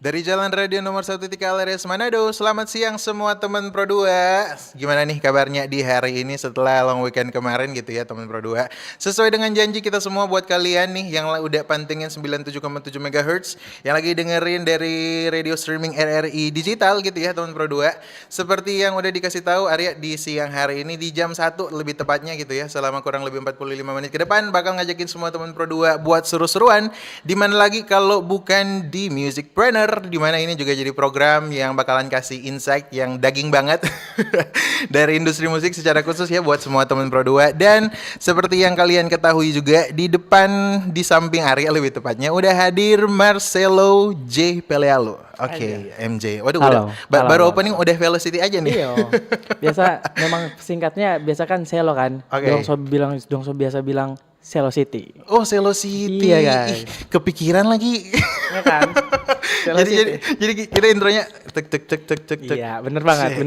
Dari Jalan Radio nomor 1 LRS Manado. Selamat siang semua teman Pro 2. Gimana nih kabarnya di hari ini setelah long weekend kemarin gitu ya teman Pro 2. Sesuai dengan janji kita semua buat kalian nih yang udah pantengin 97,7 MHz, yang lagi dengerin dari radio streaming RRI Digital gitu ya teman Pro 2. Seperti yang udah dikasih tahu Arya di siang hari ini di jam 1 lebih tepatnya gitu ya, selama kurang lebih 45 menit ke depan bakal ngajakin semua teman Pro 2 buat seru-seruan. Dimana lagi kalau bukan di Musicpreneur, di mana ini juga jadi program yang bakalan kasih insight yang daging banget dari industri musik secara khusus ya buat semua teman Pro 2. Dan seperti yang kalian ketahui juga, di depan, di samping Arya lebih tepatnya udah hadir Marcelo J Pelealo. Oke, MJ. Waduh, halo, baru halo. opening udah Velocity aja nih. Iya. Biasa memang singkatnya biasa kan Selo kan. Oke. Dongso biasa bilang Selo City. Oh, Selo City. Iya, guys. Kepikiran lagi. Iya kan? Selo City. jadi kita intronya tek tek tek tek tek. Iya, bener banget.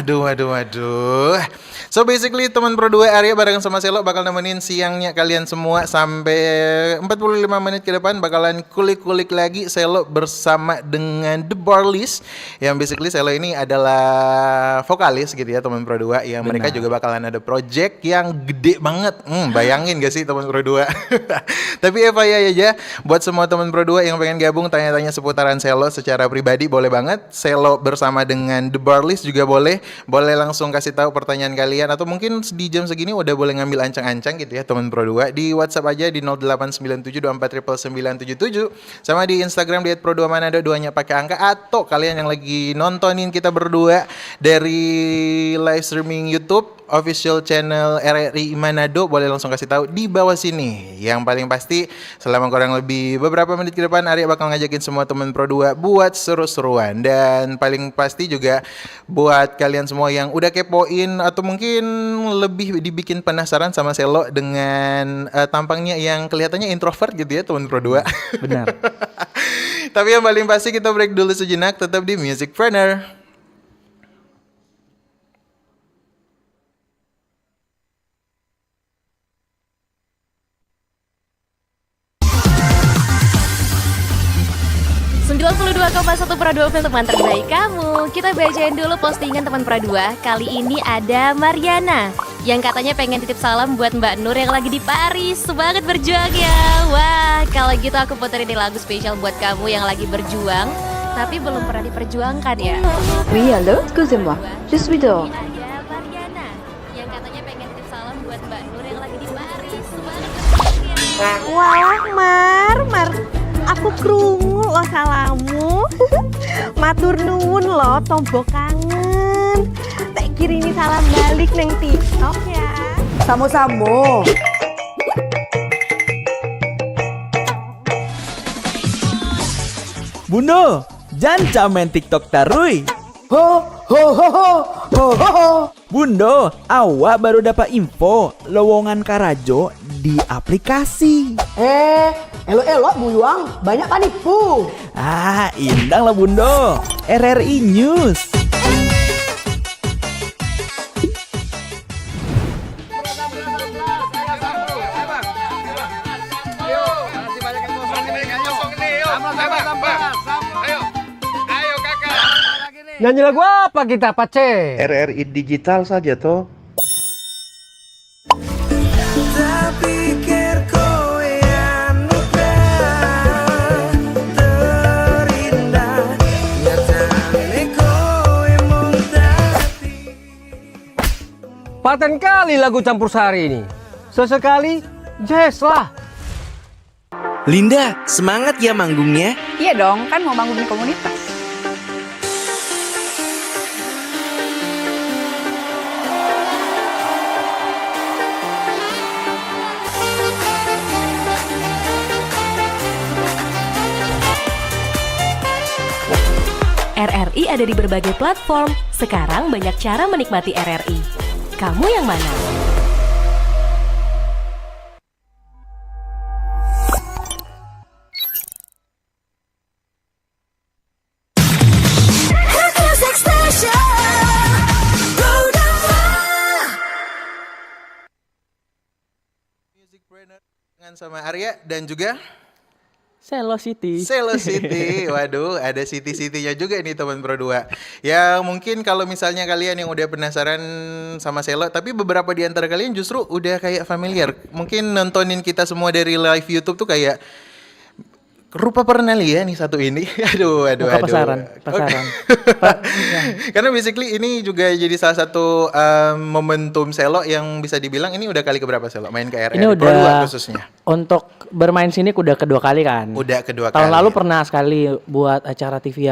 Waduh. So basically teman Pro 2 Arya barengan sama Selo bakal nemenin siangnya kalian semua sampai 45 menit ke depan, bakalan kulik-kulik lagi Selo bersama dengan The Barleys, yang basically Selo ini adalah vokalis gitu ya teman Pro 2, yang mereka juga bakalan ada project yang gede banget. Bayangin gak sih teman Pro 2? Tapi FYI aja buat semua teman Pro 2 yang pengen gabung tanya-tanya seputaran Selo secara pribadi boleh banget. Selo bersama dengan The Barleys juga boleh langsung kasih tahu pertanyaan kalian, atau mungkin di jam segini udah boleh ngambil ancang-ancang gitu ya teman Pro 2 di WhatsApp aja di 0897249977, sama di Instagram di @pro2manado, duanya pakai angka, atau kalian yang lagi nontonin kita berdua dari live streaming YouTube official channel RRI Manado, boleh langsung kasih tahu di bawah sini. Yang paling pasti selama kurang lebih beberapa menit ke depan Arya bakal ngajakin semua teman Pro 2 buat seru-seruan. Dan paling pasti juga buat kalian semua yang udah kepoin atau mungkin lebih dibikin penasaran sama Selo dengan tampangnya yang kelihatannya introvert gitu ya teman Pro 2. Benar. Tapi yang paling pasti kita break dulu sejenak, tetap di Musicpreneur. Satu Pro 2 teman terbaik kamu. Kita bacain dulu postingan teman Pro 2. Kali ini ada Mariana yang katanya pengen titip salam buat Mbak Nur yang lagi di Paris. Semangat berjuang ya. Wah, kalau gitu aku puterin di lagu spesial buat kamu yang lagi berjuang tapi belum pernah diperjuangkan ya. Oui, allô, excusez-moi. Je suis dehors. Ada Mariana yang katanya pengen titip salam buat Mbak Nur yang lagi di Paris. Semangat berjuang ya. Wah, Mar, aku krungu lo salamu. Matur nuwun lo, tombok kangen. Tak kirimi salam balik neng TikTok ya. Samo-samo. Bundo, jangan main TikTok tarui. Ho ho ho ho ho ho ho. Bundo, awak baru dapat info lowongan Karajo di aplikasi. Elo-elo buyuang, banyak panipu. Indang lah Bundo. RRI News. Nyanyi lagu apa kita, Pace? RRI Digital saja toh. Paten kali lagu campur sari ini. Sesekali jazz lah. Linda, semangat ya manggungnya. Iya dong, kan mau bangun komunitas. RRI ada di berbagai platform. Sekarang banyak cara menikmati RRI. Kamu yang mana? Musicpreneur dengan sama Arya dan juga Selo City. Selo City, waduh ada city-citynya juga nih teman Pro 2. Ya mungkin kalau misalnya kalian yang udah penasaran sama Selo, tapi beberapa di antara kalian justru udah kayak familiar. Mungkin nontonin kita semua dari live YouTube tuh kayak rupa pernah lihat nih satu ini. aduh. Pasaran. Karena basically ini juga jadi salah satu momentum Selo yang bisa dibilang ini udah kali keberapa Selo main ke RRI Ini Pro 2 udah khususnya. untuk bermain sini udah kedua kali kan. Udah kedua Tahun kali. lalu pernah sekali buat acara TV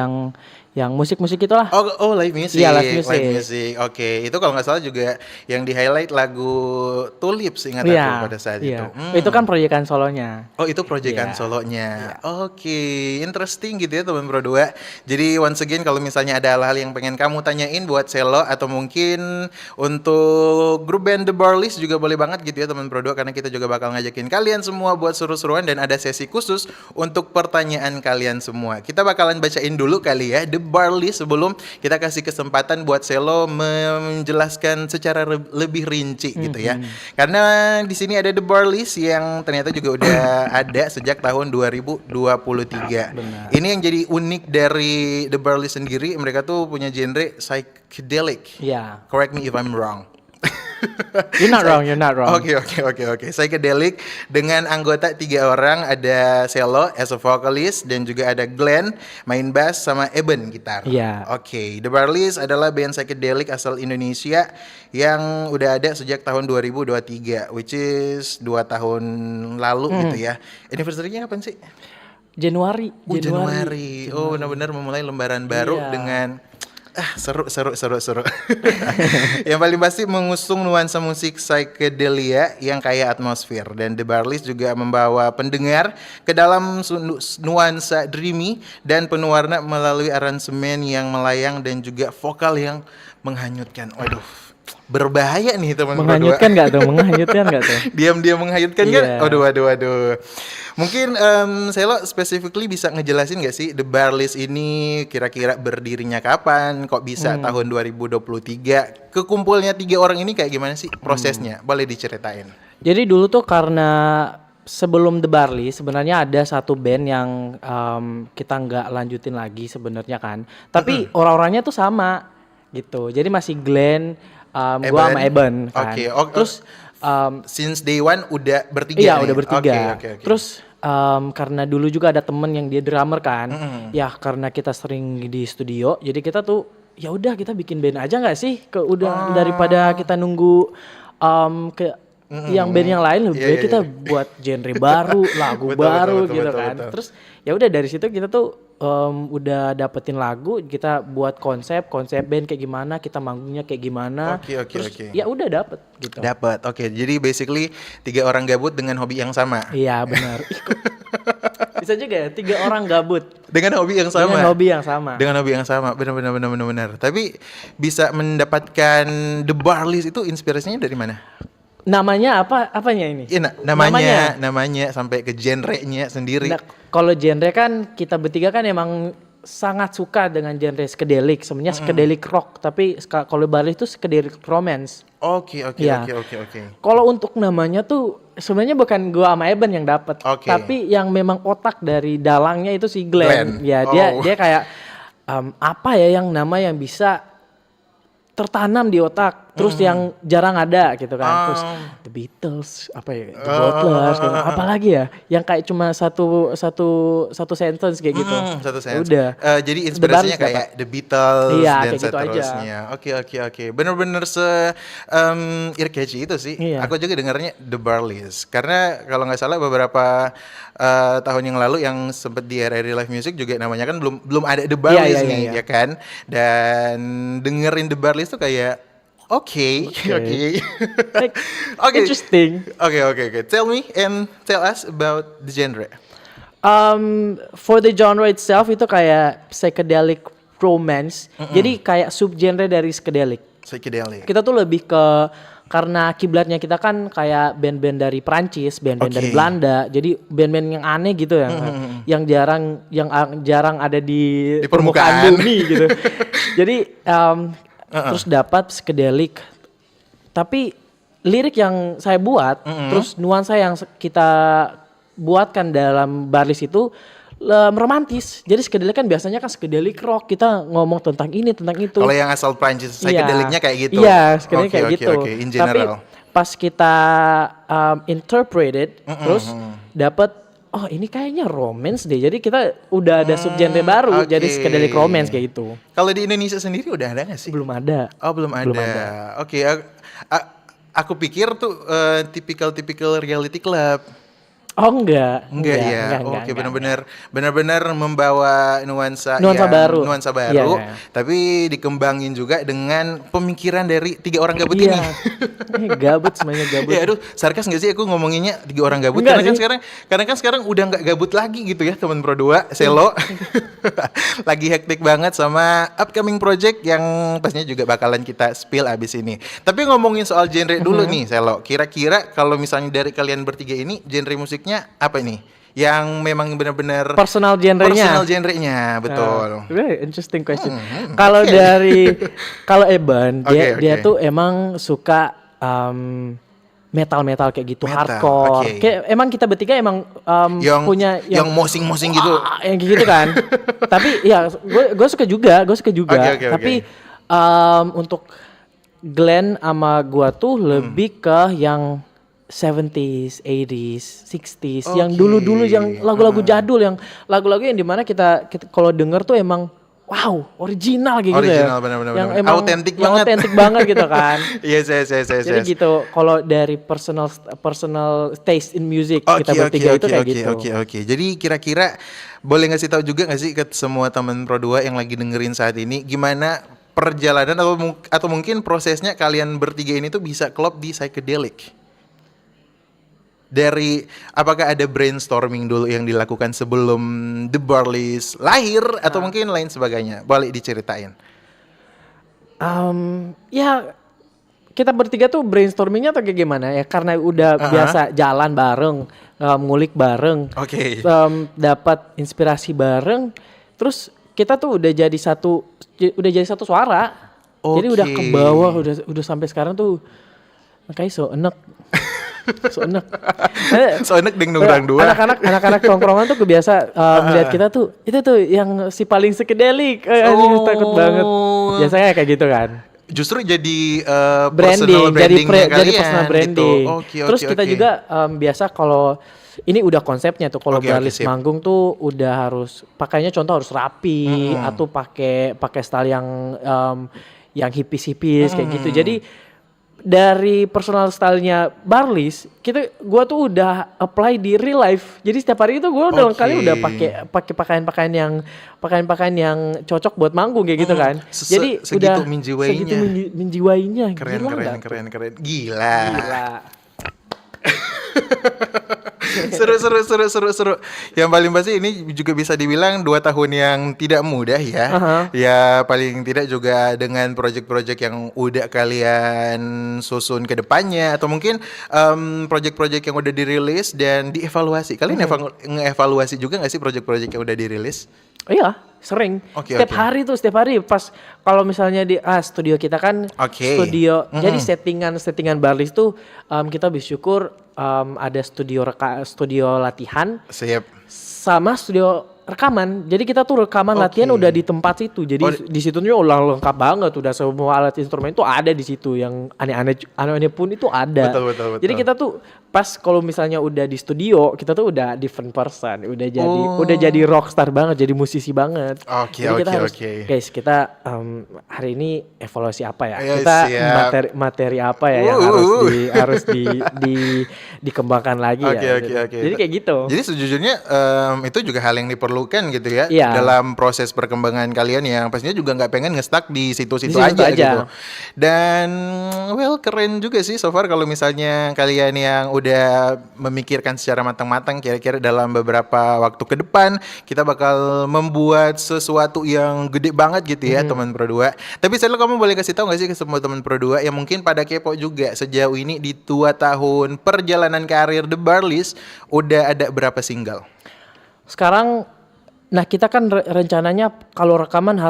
yang musik-musik itulah. Oh live music. Iya, live music. Oke, itu kalau nggak salah juga yang di highlight lagu Tulips ingat Iya. aku pada saat itu. Itu kan proyekan solonya. Oh itu proyekan Iya. solonya. Oke, interesting gitu ya teman Pro 2. Jadi once again kalau misalnya ada hal-hal yang pengen kamu tanyain buat Selo atau mungkin untuk grup band The Barleys juga boleh banget gitu ya teman Pro 2, karena kita juga bakal ngajakin kalian semua buat seru-seruan dan ada sesi khusus untuk pertanyaan kalian semua. Kita bakalan bacain dulu kali ya The Barleys sebelum kita kasih kesempatan buat Selo menjelaskan secara lebih rinci gitu ya. Karena di sini ada The Barleys yang ternyata juga udah ada sejak tahun 2023. Ini yang jadi unik dari The Barleys sendiri, mereka tuh punya genre psychedelic. Iya. Correct me if I'm wrong. You're not wrong. Oke. Psychedelic dengan anggota 3 orang, ada Selo as a vocalist dan juga ada Glenn main bass sama Eben gitar. Iya. Oke, The Barleys adalah band psychedelic asal Indonesia yang udah ada sejak tahun 2023, which is 2 tahun lalu gitu ya. Anniversary-nya kapan sih? Januari. Januari. Oh, benar-benar memulai lembaran baru Iya. dengan seru. Yang paling pasti mengusung nuansa musik psychedelia yang kaya atmosfer, dan The Barleys juga membawa pendengar ke dalam nuansa dreamy dan penuh warna melalui aransemen yang melayang dan juga vokal yang menghanyutkan. Waduh, berbahaya nih teman Menghanyutkan nggak tuh? Menghanyutkan nggak tuh? Diam-diam menghanyutkan kan? Iya. Waduh. Mungkin Selo specifically bisa ngejelasin nggak sih The Barleys ini kira-kira berdirinya kapan? Kok bisa tahun 2023? Kekumpulnya 3 orang ini kayak gimana sih prosesnya? Boleh diceritain? Jadi dulu tuh karena sebelum The Barleys sebenarnya ada satu band yang kita nggak lanjutin lagi sebenarnya kan. Tapi orang-orangnya tuh sama gitu. Jadi masih Glenn, gua sama Eben kan. Oke. Terus Since day one udah bertiga. iya nih? udah bertiga. Oke. Terus karena dulu juga ada temen yang dia drummer kan. Ya karena kita sering di studio, jadi kita tuh ya udah kita bikin band aja nggak sih? Daripada kita nunggu yang band yang lain lebih baik kita buat genre baru, lagu baru gitu kan. Terus ya udah dari situ kita tuh udah dapetin lagu, kita buat konsep band kayak gimana, kita manggungnya kayak gimana. Terus ya udah dapet gitu. Dapat. Oke, jadi basically 3 orang gabut dengan hobi yang sama. Iya benar. Bisa juga ya 3 orang gabut Dengan hobi yang sama. Dengan hobi yang sama. Benar. Tapi bisa mendapatkan The Barleys itu inspirasinya dari mana? Namanya apanya ini? Iya, namanya sampai ke genre-nya sendiri. Nah, kalau genre kan kita bertiga kan emang sangat suka dengan genre psychedelic. Sebenarnya psychedelic rock, tapi kalau Barleys itu psychedelic romance. Oke. Ya. Kalau untuk namanya tuh sebenarnya bukan gua sama Eben yang dapat, tapi yang memang otak dari dalangnya itu si Glenn. Ya, dia kayak apa ya yang nama yang bisa tertanam di otak, terus yang jarang ada gitu kan. Terus The Beatles, apa ya, The Beatles, apa lagi ya, yang kayak cuma satu sentence kayak gitu. Satu sentence. Udah. Jadi inspirasinya kayak The Beatles dan kayak gitu seterusnya. Oke. Bener-bener ear-catchy itu sih. Iya. Aku juga dengarnya The Barleys. Karena kalau nggak salah beberapa tahun yang lalu yang sempet di RRI Live Music juga namanya kan belum ada The Barleys nih, ya kan? Dan dengerin The Barleys tuh kayak Oke. Interesting. Oke. Tell me and tell us about the genre. For the genre itself itu kayak psychedelic romance. Jadi kayak subgenre dari psychedelic. Kita tuh lebih ke karena kiblatnya kita kan kayak band-band dari Prancis, band-band dari Belanda. Jadi band-band yang aneh gitu ya. Yang jarang ada di permukaan bumi gitu. Jadi terus dapat psychedelic. Tapi lirik yang saya buat, terus nuansa yang kita buatkan dalam Barlis itu romantis. Jadi psychedelic kan biasanya kan psychedelic rock, kita ngomong tentang ini tentang itu. Kalau yang asal Prancis psychedelicnya kayak gitu. Iya, psychedelic kayak gitu. Oke, in Tapi general. pas kita interpreted terus dapat oh ini kayaknya romance deh. Jadi kita udah ada subgenre baru jadi oke. psychedelic romance kayak gitu. Kalau di Indonesia sendiri udah ada nggak sih? Belum ada. Oh belum ada. Belum ada. Oke, aku pikir tuh tipikal reality club. Oh enggak. Enggak ya. Oke, benar-benar membawa nuansa baru. Nuansa baru. Iya. Tapi dikembangin juga dengan pemikiran dari 3 orang gabut ini. Gabut semuanya gabut. Ya aduh, sarkas nggak sih aku ngomonginnya 3 orang gabut? Enggak Karena kan sekarang udah nggak gabut lagi gitu ya teman Pro 2, Selo. Lagi hektik banget sama upcoming project yang pastinya juga bakalan kita spill abis ini. Tapi ngomongin soal genre dulu nih, Selo. Kira-kira kalau misalnya dari kalian bertiga ini genre musiknya apa ini? Yang memang benar-benar Personal genrenya. Personal genrenya, betul. Very interesting question. Kalau kalau Eban dia tuh emang suka metal kayak gitu, Metal, hardcore. oke. Kayak emang kita bertiga emang punya yang mosing-mosing gitu. yang kayak gitu kan. Tapi ya gue suka juga. Oke. Tapi untuk Glenn sama gua tuh lebih ke yang 70s, 80s, 60s, yang dulu-dulu yang lagu-lagu jadul, yang lagu-lagu yang dimana kita kalau denger tuh emang wow, original gitu ya. Original, benar-benar. Yang emang Autentik yang banget. autentik banget gitu kan. Yes. Jadi gitu, kalau dari personal taste in music kita bertiga itu kayak gitu. Oke. Jadi kira-kira boleh ngasih tahu juga nggak sih ke semua teman Pro 2 yang lagi dengerin saat ini gimana perjalanan atau mungkin prosesnya kalian bertiga ini tuh bisa klop di psychedelic? Dari apakah ada brainstorming dulu yang dilakukan sebelum The Barlis lahir atau mungkin lain sebagainya? Boleh diceritain. Ya kita bertiga tuh brainstormingnya atau kayak gimana ya, karena udah biasa jalan bareng, ngulik bareng, dapat inspirasi bareng, terus kita tuh udah jadi satu suara, jadi udah ke bawah, udah sampai sekarang tuh makanya so enek ding dong dua. Anak-anak tongkrongan tuh kebiasa melihat kita tuh itu tuh yang si paling psychedelic, takut banget. Biasanya kayak gitu kan. Justru jadi Branding, jadi kalian, personal branding. Gitu. Terus kita juga biasa kalau ini udah konsepnya tuh kalau Barlis manggung tuh udah harus pakainya contoh harus rapi atau pakai style yang hipis kayak gitu. Jadi dari personal stylenya Barlis, gua tuh udah apply di real life. Jadi setiap hari itu gua udah kali udah pakai pakaian yang cocok buat manggung kayak gitu kan. Jadi segitu udah menjiwainya. Keren. Gila. Seru. Yang paling pasti ini juga bisa dibilang 2 tahun yang tidak mudah ya. Ya paling tidak juga dengan project-project yang udah kalian susun ke depannya atau mungkin project-project yang udah dirilis dan dievaluasi. Kalian ngevaluasi juga nggak sih project-project yang udah dirilis? Iya, sering. Setiap hari pas kalau misalnya di studio kita kan studio. Jadi settingan Barlis tuh kita bersyukur ada studio latihan. Sama studio rekaman. Jadi kita tuh rekaman latihan udah di tempat situ. Jadi di situnya udah lengkap banget, udah semua alat instrumen itu ada di situ, yang aneh-aneh pun itu ada. Betul. Jadi kita tuh pas kalau misalnya udah di studio, kita tuh udah different person, udah jadi rockstar banget, jadi musisi banget. Jadi kita harus, guys, kita hari ini evaluasi apa ya? Kita materi apa ya yang harus dikembangkan lagi ya. Jadi kayak gitu. Jadi sejujurnya itu juga hal yang diperlukan gitu ya dalam proses perkembangan kalian yang pastinya juga nggak pengen nge-stuck di situ-situ aja gitu. Dan keren juga sih so far kalau misalnya kalian yang udah memikirkan secara matang-matang kira-kira dalam beberapa waktu ke depan kita bakal membuat sesuatu yang gede banget gitu ya teman Pro 2. Tapi selalu kamu boleh kasih tahu nggak sih ke semua teman Pro 2 yang mungkin pada kepo juga sejauh ini di 2 tahun perjalanan karir The Barlis udah ada berapa single? Sekarang, kita kan rencananya kalau rekaman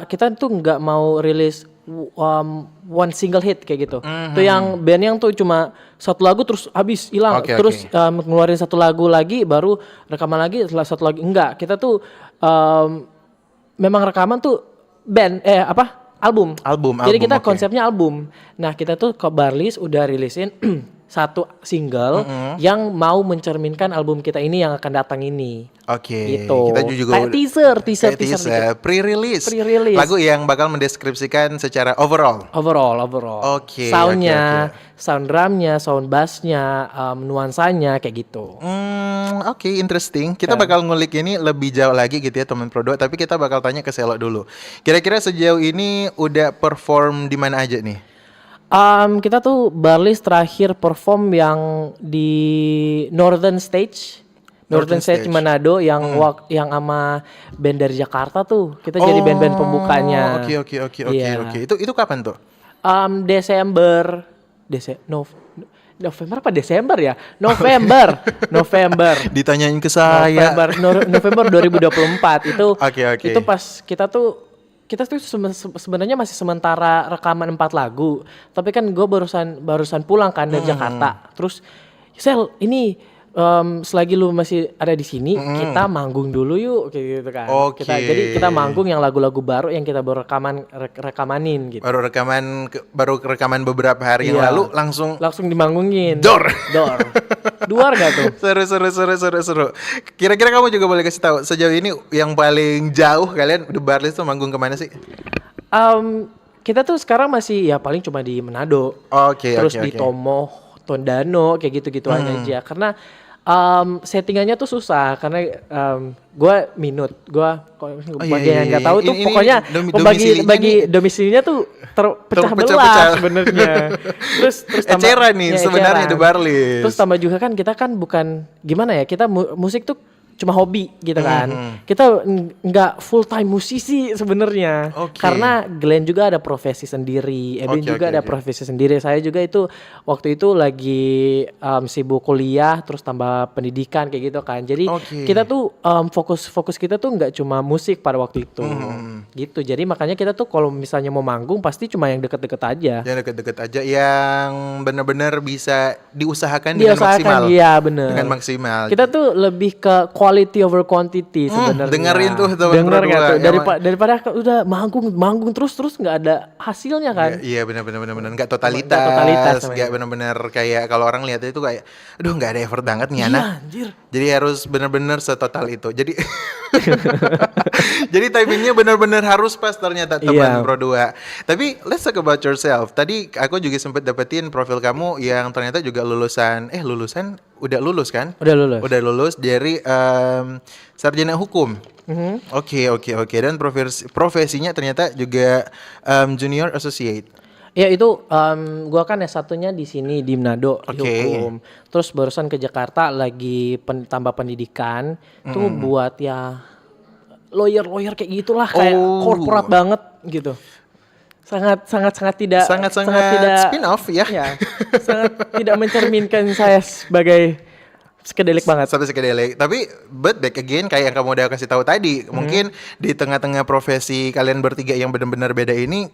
kita tuh nggak mau rilis one single hit kayak gitu. Tuh yang band yang tuh cuma satu lagu terus habis hilang, Oke, terus oke. ngeluarin satu lagu lagi baru rekaman lagi setelah satu lagi. Enggak, kita tuh memang rekaman tuh band album. Jadi Album, kita oke. konsepnya album. Nah, kita tuh ke Barlis udah rilisin satu single yang mau mencerminkan album kita ini yang akan datang ini. Oke, Gitu. kita juga Kayak teaser kayak dikit. pre-release. Pre-release. Lagu yang bakal mendeskripsikan secara overall. Overall. Oke, Soundnya, oke. sound drumnya, sound bassnya, nuansanya kayak gitu. Oke, interesting. Kita bakal ngulik ini lebih jauh lagi gitu ya teman Pro 2, tapi kita bakal tanya ke Selo dulu. Kira-kira sejauh ini udah perform di mana aja nih? Kita tuh Barlis terakhir perform yang di Northern Stage. Northern Stage Stage. Manado yang yang sama band dari Jakarta tuh. Kita jadi band-band pembukanya. Oke. Iya. Itu kapan tuh? Desember November apa Desember ya? November. Ditanyain ke saya. November 2024 itu. Oke. Itu pas kita tuh sebenarnya masih sementara rekaman 4 lagu. Tapi kan gue barusan pulang kan dari Jakarta. Terus Sel, ini selagi lu masih ada di sini, kita manggung dulu yuk kayak gitu kan. Oke. Jadi kita manggung yang lagu-lagu baru yang kita baru rekamanin gitu. Baru rekaman beberapa hari yang Iya. lalu langsung dimanggungin. Dor. Duar gak tuh? Seru. Kira-kira kamu juga boleh kasih tahu sejauh ini yang paling jauh kalian The Barlis tuh manggung kemana sih? Kita tuh sekarang masih ya paling cuma di Manado. Oke. Terus di Tomoh, Tondano kayak gitu-gitu aja. Karena settingannya tuh susah karena gue bagi yang nggak tahu tuh Ini pokoknya domisilinya bagi domisilinya tuh terpecah belah sebenarnya. terus Eceran nih sebenarnya eceran. The Barlis. Terus tambah juga kan kita kan bukan gimana ya, kita musik tuh cuma hobi gitu kan. Kita nggak full time musisi sebenarnya. Oke. Karena Glenn juga ada profesi sendiri, Edwin juga ada profesi sendiri. Saya juga itu waktu itu lagi sibuk kuliah, terus tambah pendidikan kayak gitu kan. Jadi kita tuh fokus kita tuh nggak cuma musik pada waktu itu, gitu. Jadi makanya kita tuh kalau misalnya mau manggung pasti cuma yang deket-deket aja. Yang deket-deket aja, yang benar-benar bisa diusahakan dengan maksimal. Iya bener. Dengan maksimal. Kita tuh lebih ke quality over quantity sebenarnya. Dengerin tuh teman Denger berdua. nggak tuh? Yang Daripada udah manggung terus nggak ada hasilnya kan. Iya benar nggak Nggak totalitas, totalitas nggak benar-benar kayak kalau orang lihat itu kayak, aduh nggak ada effort banget nih anak. Anjir. Jadi harus benar-benar setotal itu. Jadi jadi timingnya benar-benar harus pas ternyata teman Iya. Pro 2. Tapi let's talk about yourself. Tadi aku juga sempat dapetin profil kamu yang ternyata juga lulusan udah lulus kan? Udah lulus. Udah lulus dari sarjana hukum. Oke. Dan profesinya ternyata juga junior associate. Ya itu gua kan S1-nya di sini di Manado di Oke. hukum. Terus barusan ke Jakarta lagi tambah pendidikan tuh buat ya lawyer kayak gitulah kayak korporat banget gitu. Sangat tidak spin off ya. sangat tidak mencerminkan saya sebagai skedelik banget. Sampai sekedelik. Tapi but back again kayak yang kamu udah kasih tahu tadi, mungkin di tengah-tengah profesi kalian bertiga yang benar-benar beda ini,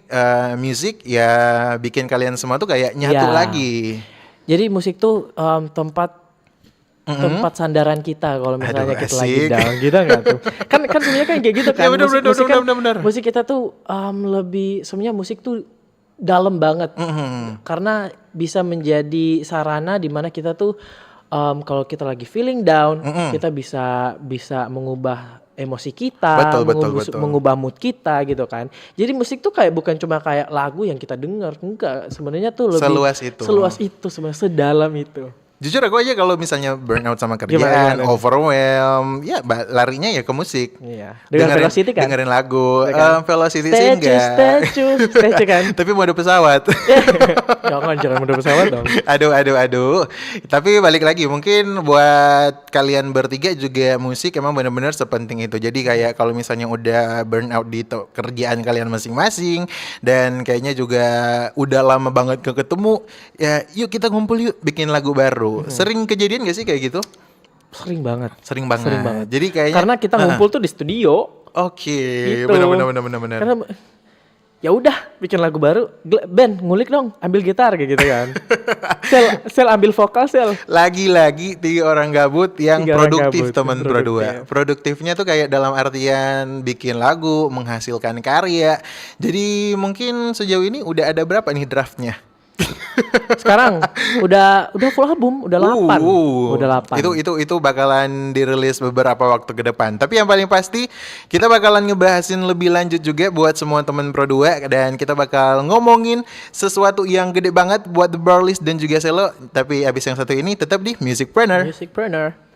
musik ya bikin kalian semua tuh kayak nyatu Ya. lagi. Jadi musik tuh tempat sandaran kita kalau misalnya Aduh, kita asik. lagi down gitu nggak tuh? Kan sebenarnya kan kayak gitu kan. Ya, bener, bener. Musik kita tuh lebih sebenarnya musik tuh dalam banget. Karena bisa menjadi sarana di mana kita tuh kalau kita lagi feeling down, kita bisa mengubah emosi kita, Betul. mengubah mood kita gitu kan. Jadi musik tuh kayak bukan cuma kayak lagu yang kita dengar, enggak. Sebenarnya tuh lebih seluas itu sebenarnya, sedalam itu. Jujur aku aja kalau misalnya burnout sama kerjaan, Gimana? overwhelm, ya larinya ya ke musik. Iya. Dengan Velocity kan? Dengerin lagu. Iya kan? Velocity sih enggak. Statue kan? Tapi mode pesawat. Jangan mode pesawat dong. Aduh. Tapi balik lagi, mungkin buat kalian bertiga juga musik emang benar-benar sepenting itu. Jadi kayak kalau misalnya udah burnout di kerjaan kalian masing-masing dan kayaknya juga udah lama banget gak ketemu, ya yuk kita ngumpul yuk bikin lagu baru. Sering kejadian gak sih kayak gitu? Sering banget. Sering banget. Jadi kayaknya Karena kita ngumpul tuh di studio. Oke, Gitu. benar. Karena ya udah bikin lagu baru, Ben ngulik dong, ambil gitar kayak gitu kan. Sel ambil vokal, Sel. Lagi-lagi 3 orang gabut yang Tiga orang produktif gabut, teman yang Pro 2. produktif. Produktifnya tuh kayak dalam artian bikin lagu, menghasilkan karya. Jadi mungkin sejauh ini udah ada berapa nih draftnya? Sekarang udah full album, udah 8. Udah 8. Itu bakalan dirilis beberapa waktu ke depan. Tapi yang paling pasti kita bakalan ngebahasin lebih lanjut juga buat semua teman Pro 2 dan kita bakal ngomongin sesuatu yang gede banget buat The Barleys dan juga Selo. Tapi abis yang satu ini tetap di Musicpreneur. Musicpreneur.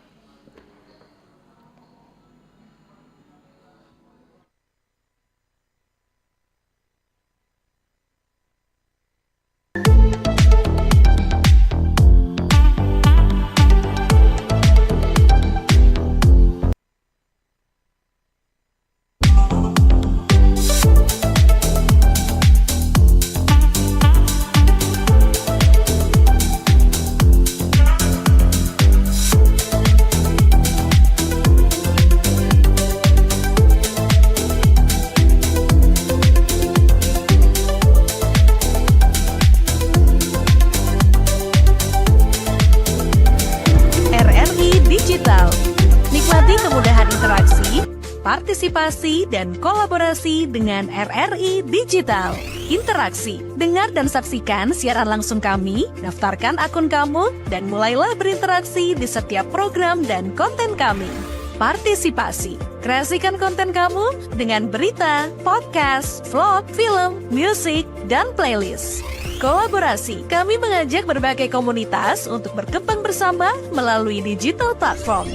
RRI Digital. Nikmati kemudahan interaksi, partisipasi, dan kolaborasi dengan RRI Digital. Interaksi, dengar dan saksikan siaran langsung kami, daftarkan akun kamu, dan mulailah berinteraksi di setiap program dan konten kami. Partisipasi, kreasikan konten kamu dengan berita, podcast, vlog, film, musik, dan playlist. Kolaborasi, kami mengajak berbagai komunitas untuk berkembang bersama melalui digital platform.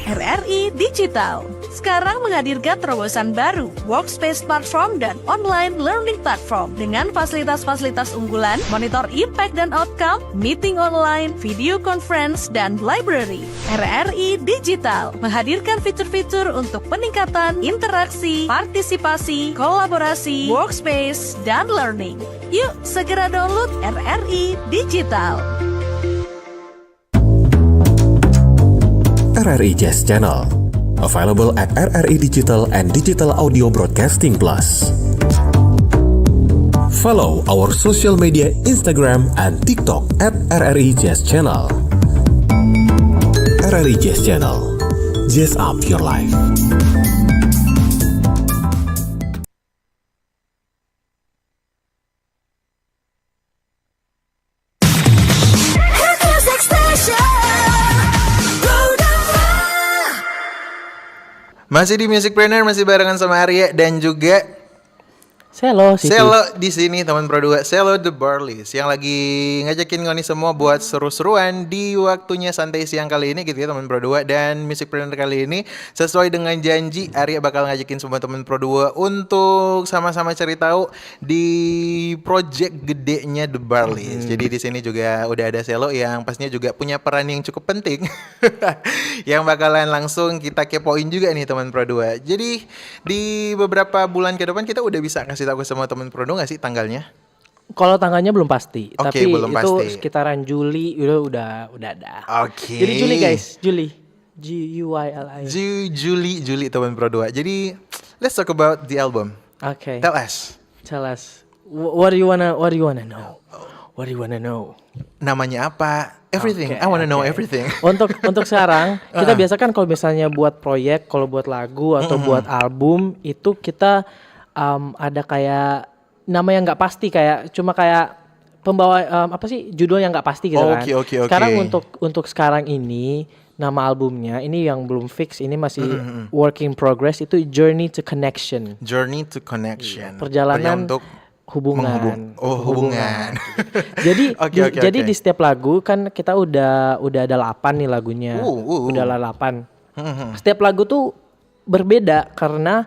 RRI Digital sekarang menghadirkan terobosan baru, workspace platform dan online learning platform dengan fasilitas-fasilitas unggulan, monitor impact dan outcome, meeting online, video conference, dan library. RRI Digital menghadirkan fitur-fitur untuk peningkatan interaksi, partisipasi, kolaborasi, workspace, dan learning. Yuk, segera download RRI Digital. RRI Jazz Channel, available at RRI Digital and Digital Audio Broadcasting Plus. Follow our social media Instagram and TikTok at RRI Jazz Channel. RRI Jazz Channel, jazz up your life. Masih di Musicpreneur, masih barengan sama Arya dan juga Selo di sini teman Pro 2, Selo The Barleys yang lagi ngajakin ngoni semua buat seru-seruan di waktunya santai siang kali ini gitu ya teman Pro 2. Dan Musicpreneur kali ini sesuai dengan janji Arya bakal ngajakin semua teman Pro 2 untuk sama-sama cari tahu di project gedenya The Barleys. Jadi di sini juga udah ada Selo yang pastinya juga punya peran yang cukup penting yang bakalan langsung kita kepoin juga nih teman Pro 2. Jadi di beberapa bulan ke depan kita udah bisa kasih tahu ke semua teman Pro 2 nggak sih tanggalnya? Kalau tanggalnya belum pasti, Oke, tapi belum itu pasti. sekitaran Juli udah ada. Oke. Jadi Juli guys, Juli. Juli. Juli teman Pro 2. Jadi let's talk about the album. Oke. Tell us. Tell us. What do you wanna know? What do you wanna know? Namanya apa? Everything. Oke, I wanna know oke. everything. Untuk sekarang kita biasa kan kalau misalnya buat proyek, kalau buat lagu atau buat album itu kita ada kayak nama yang nggak pasti, kayak cuma kayak pembawa apa sih judul yang nggak pasti gitu kan. Oke. Sekarang untuk sekarang ini nama albumnya ini yang belum fix, ini masih work in progress, itu Journey to Connection. Journey to Connection. Perjalanan untuk hubungan. hubungan. Jadi Oke. jadi di setiap lagu kan kita udah ada 8 nih lagunya. Udah 8. Setiap lagu tuh berbeda karena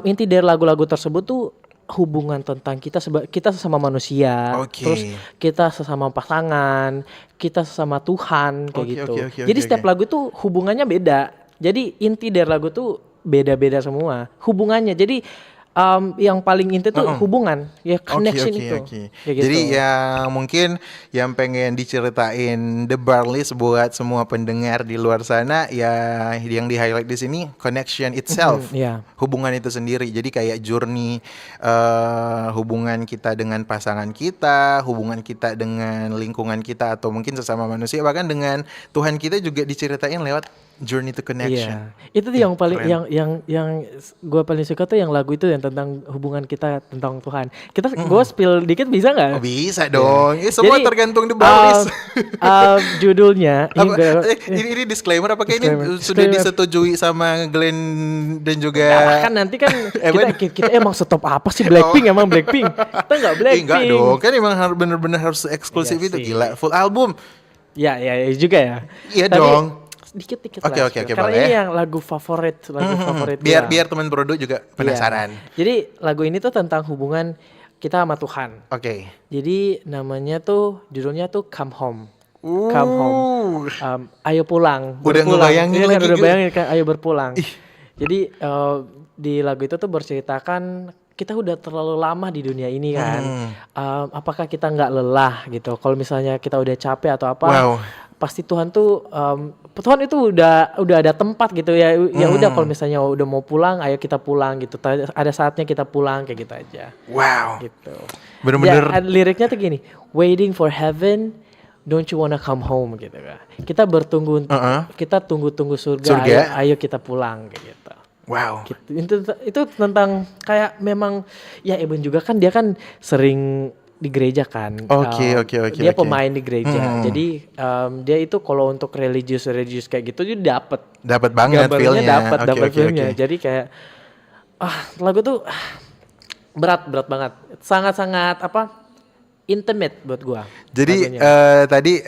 inti dari lagu-lagu tersebut tuh hubungan tentang kita sesama manusia, terus kita sesama pasangan, kita sesama Tuhan kayak gitu. Jadi setiap lagu tuh hubungannya beda. Jadi inti dari lagu tuh beda-beda semua hubungannya. Jadi yang paling inti tuh hubungan, ya connection itu. Kayak gitu. Jadi yang mungkin yang pengen diceritain The Barleys buat semua pendengar di luar sana, ya yang di highlight di sini connection itself, hubungan itu sendiri. Jadi kayak journey hubungan kita dengan pasangan kita, hubungan kita dengan lingkungan kita atau mungkin sesama manusia, bahkan dengan Tuhan kita juga diceritain lewat journey to connection. Itu tuh yang paling yang gue paling suka tuh yang lagu itu yang tentang hubungan kita tentang Tuhan. Kita gue spill dikit bisa nggak? Oh, bisa dong. Ini semua tergantung The Barleys. Judulnya ini disclaimer apakah ini sudah disetujui sama Glenn dan juga kan nanti kan kita emang stop apa sih Blackpink emang Blackpink. Kita nggak Blackpink. Enggak dong. Kan emang bener-bener harus eksklusif itu gila full album. Ya juga ya. Iya dong. Dikit-dikit Oke, karena boleh. ini yang lagu favorit biar teman produ juga penasaran. Jadi lagu ini tuh tentang hubungan kita sama Tuhan. Oke. Jadi namanya tuh judulnya tuh Come Home. Come Home. Ayo pulang. Udah ngebayangin lagi. Udah bayangin kan ayo berpulang. Jadi di lagu itu tuh berceritakan kita udah terlalu lama di dunia ini kan. Apakah kita nggak lelah gitu? Kalau misalnya kita udah capek atau apa? Pasti Tuhan tuh Tuhan itu udah ada tempat gitu ya. Ya udah kalau misalnya udah mau pulang, ayo kita pulang gitu. Ada saatnya kita pulang kayak gitu aja. Wow. Gitu. Bener-bener. Ya, liriknya tuh gini, waiting for heaven, don't you wanna come home gitu kan. Kita kita tunggu surga. Ayo kita pulang kayak gitu. Wow. Gitu. Itu tentang kayak memang ya Eben juga kan dia kan sering di gereja kan. Oke. Dia pemain di gereja. Jadi dia itu kalau untuk religius kayak gitu dia dapat banget feel-nya. Dapat feel-nya. Jadi kayak lagu tuh berat banget. Sangat-sangat intimate buat gua. Jadi tadi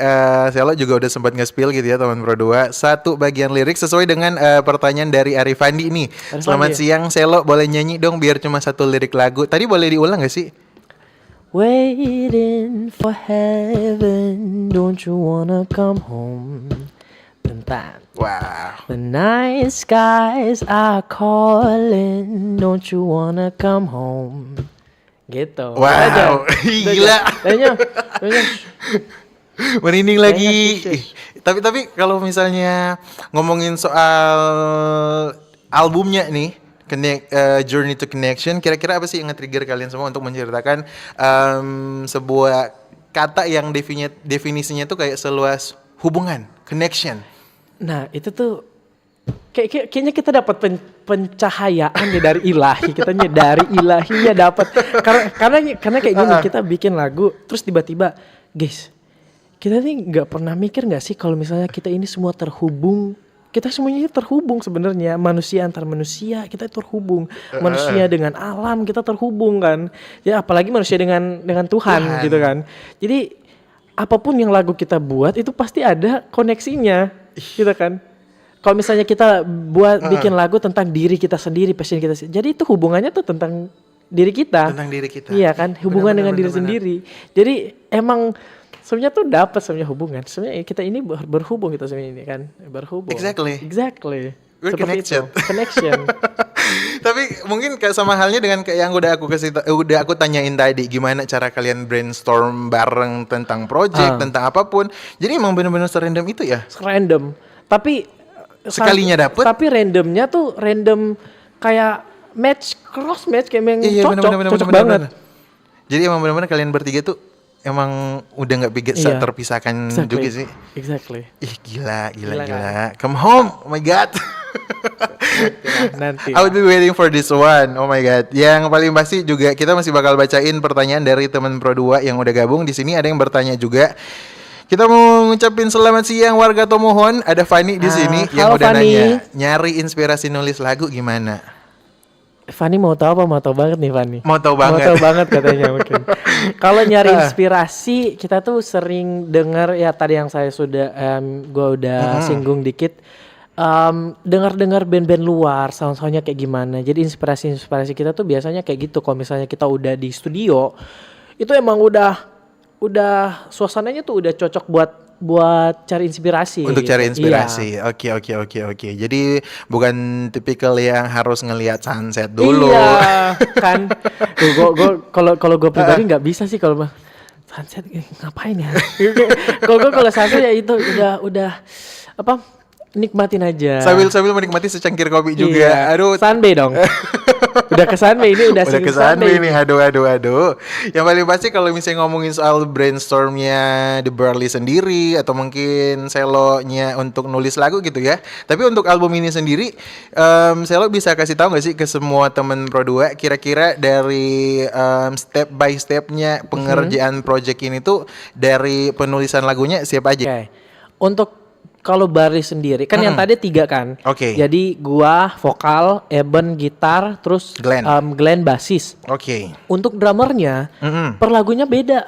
Selo juga udah sempat nge-spill gitu ya teman Pro 2. Satu bagian lirik sesuai dengan pertanyaan dari Arifandi nih. Selamat siang Selo, boleh nyanyi dong biar cuma satu lirik lagu. Tadi boleh diulang gak sih? Waiting for heaven, don't you wanna come home? Tentang the night skies are calling, don't you wanna come home? Gitu. Wow, gila. Merinding lagi. Tapi kalau misalnya ngomongin soal albumnya nih, Journey to Connection, kira-kira apa sih yang nge-trigger kalian semua untuk menceritakan sebuah kata yang definisinya tuh kayak seluas hubungan, connection. Nah itu tuh kayaknya kita dapat pencahayaan nih dari ilahi, dari ilahinya dapat. Karena kayak gini, kita bikin lagu terus tiba-tiba, guys, kita nih nggak pernah mikir nggak sih kalau misalnya kita ini semua terhubung. Kita semuanya terhubung sebenarnya, manusia antar manusia kita terhubung, manusia dengan alam kita terhubung kan, ya apalagi manusia dengan Tuhan gitu kan. Jadi apapun yang lagu kita buat itu pasti ada koneksinya, gitu kan. Kalau misalnya kita bikin lagu tentang diri kita sendiri, passion kita, jadi itu hubungannya tuh tentang diri kita. Tentang diri kita. Iya kan, hubungan dengan diri sendiri. Jadi emang sebenarnya tuh dapat sebenarnya hubungan. Sebenarnya kita ini berhubung gitu sebenarnya ini kan, berhubung. Exactly. We're connected. Connection. Tapi mungkin kayak sama halnya dengan kayak yang udah aku tanyain tadi, gimana cara kalian brainstorm bareng tentang project, tentang apapun. Jadi emang benar-benar serandom itu ya? Random. Tapi sekalinya dapet. Tapi randomnya tuh random kayak cross match kayak yang cocok banget. Jadi emang benar-benar kalian bertiga tuh emang udah nggak terpisahkan juga sih. Exactly. Ih gila. Come home, oh my god. Nanti. I would be waiting for this one. Oh my god. Yang paling pasti juga kita masih bakal bacain pertanyaan dari teman Pro 2 yang udah gabung di sini. Ada yang bertanya juga. Kita mau ngucapin selamat siang warga Tomohon. Ada Fanny di sini yang udah nanya, nyari inspirasi nulis lagu gimana? Fanny mau tahu apa? Mau tahu banget nih Fanny. Mau tahu banget katanya mungkin. Kalau nyari inspirasi, kita tuh sering dengar ya tadi yang saya sudah gue udah singgung dikit. Dengar band-band luar, sound-soundnya kayak gimana. Jadi inspirasi kita tuh biasanya kayak gitu. Kalau misalnya kita udah di studio, itu emang udah suasananya tuh udah cocok buat buat cari inspirasi. Untuk gitu. cari Iya. inspirasi. Oke. Jadi bukan tipikal yang harus ngelihat sunset dulu. Iya, kan. Gue kalau gue pribadi nggak bisa sih kalau sunset ngapain ya? Kalau sunset ya itu udah apa? Nikmatin aja. Sambil menikmati secangkir kopi juga. Iya. Aduh, Sunbay dong. Udah ke Sunbay ini udah ke Sunbay nih. Aduh. Yang paling pasti kalau misalnya ngomongin soal brainstormnya The Barley sendiri atau mungkin Selo-nya untuk nulis lagu gitu ya. Tapi untuk album ini sendiri, Selo bisa kasih tahu nggak sih ke semua temen Pro2 kira-kira dari step by stepnya pengerjaan project ini tuh dari penulisan lagunya siapa aja? Oke. Untuk kalau Barley sendiri kan yang tadi 3 kan. Oke. Jadi gua vokal, Eben gitar, terus Glenn basis. Oke. Untuk drummernya per lagunya beda.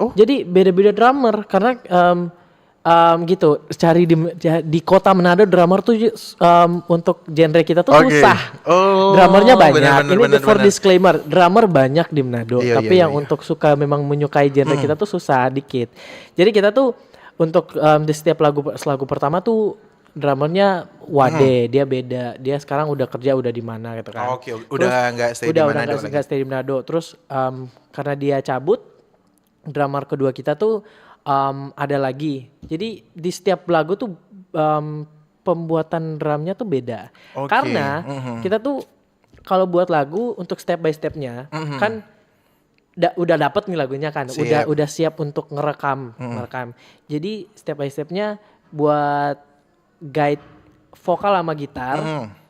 Oh. Jadi beda-beda drummer karena gitu cari di kota Manado drummer tuh untuk genre kita tuh susah. Oh. Drummernya banyak. Benar, For disclaimer, drummer banyak di Manado. Tapi yang untuk suka memang menyukai genre kita tuh susah dikit. Jadi kita tuh untuk di setiap lagu pertama tuh drummernya Wade, dia beda. Dia sekarang udah kerja udah di mana gitu kan. Oke, udah nggak stay di Manado lagi. Udah stay di Manado. Terus karena dia cabut, drummer kedua kita tuh ada lagi. Jadi di setiap lagu tuh pembuatan drumnya tuh beda. Karena kita tuh kalau buat lagu untuk step by stepnya kan udah dapet nih lagunya kan, udah siap untuk ngerekam. Jadi step by stepnya buat guide vokal sama gitar,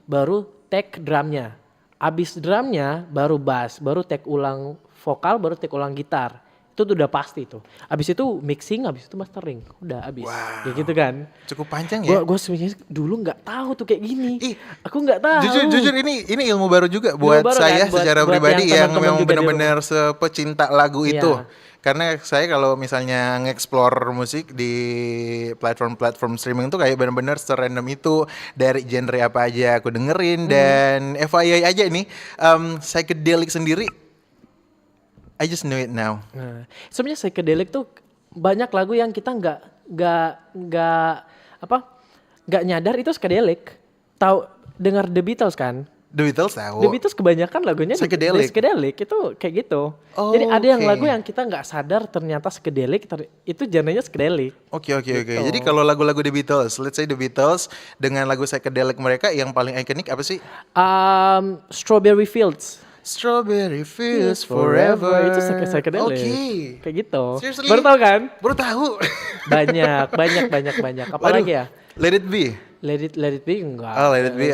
baru take drumnya. Abis drumnya baru bass, baru take ulang vokal, baru take ulang gitar. Itu tuh udah pasti tuh. Abis itu mixing, abis itu mastering, udah abis. Kayak gitu kan. Cukup panjang ya. Gue sebenarnya dulu nggak tahu tuh kayak gini. Aku nggak tahu. Jujur ini ilmu baru juga buat saya kan? secara buat pribadi yang memang juga benar-benar sepecinta lagu itu. Iya. Karena saya kalau misalnya nge-explore musik di platform streaming tuh kayak benar-benar serandom itu, dari genre apa aja aku dengerin. Dan FYI aja nih, psychedelic sendiri I just know it now. Nah, sebenarnya psychedelic tuh banyak lagu yang kita nggak nyadar itu psychedelic. Tahu dengar The Beatles kan? The Beatles tahu. The Beatles kebanyakan lagunya psychedelic itu kayak gitu. Jadi ada yang lagu yang kita nggak sadar ternyata psychedelic, itu genrenya psychedelic. Oke. Jadi kalau lagu-lagu The Beatles, let's say The Beatles dengan lagu psychedelic mereka yang paling ikonik apa sih? Strawberry Fields. Strawberry Fields Forever. Itu psychedelic. Kayak gitu. Seriously? Baru tahu kan? Baru tahu. Banyak. Apalagi ya? Let It Be. Let It Be enggak. Oh, Let It Be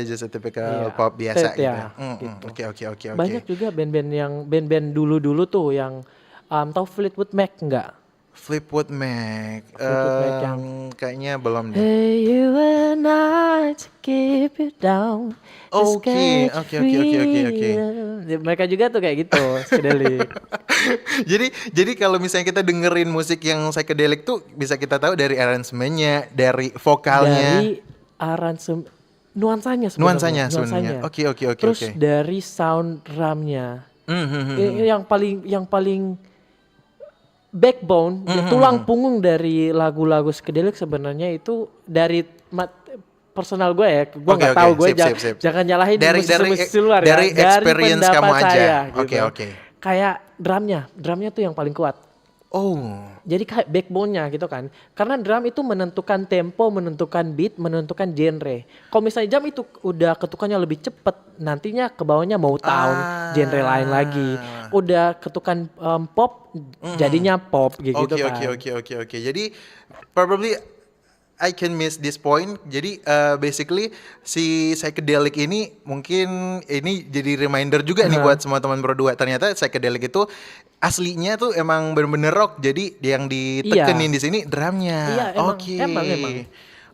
just a typical pop biasa gitu. Gitu. Oke. Banyak juga band-band dulu tuh yang tahu Fleetwood Mac enggak? Fleetwood Mac. Yang kayaknya belum deh. Hey you and I to keep you down. Oke. Mereka juga tuh kayak gitu, psychedelic. jadi kalau misalnya kita dengerin musik yang psychedelic tuh bisa kita tahu dari aransemennya, dari vokalnya, dari nuansanya. sebenarnya. Oke. Terus dari sound drumnya. Yang paling backbone, tulang punggung dari lagu-lagu psychedelic sebenarnya itu dari personal gue ya, gue nggak tahu, gue jangan nyalahin musisi luar ya. Dari experience kamu aja. Oke. Kayak drumnya tuh yang paling kuat. Oh. Jadi kayak backbone-nya gitu kan. Karena drum itu menentukan tempo, menentukan beat, menentukan genre. Kalau misalnya drum itu udah ketukannya lebih cepet, nantinya ke bawahnya Motown, genre lain lagi. Udah ketukan pop, jadinya pop gitu kan. Oke. Jadi probably I can miss this point. Jadi basically si psychedelic ini mungkin ini jadi reminder juga nih buat semua teman Pro2. Ternyata psychedelic itu aslinya tuh emang bener-bener rock. Jadi yang ditekenin di sini drumnya. Iya, emang.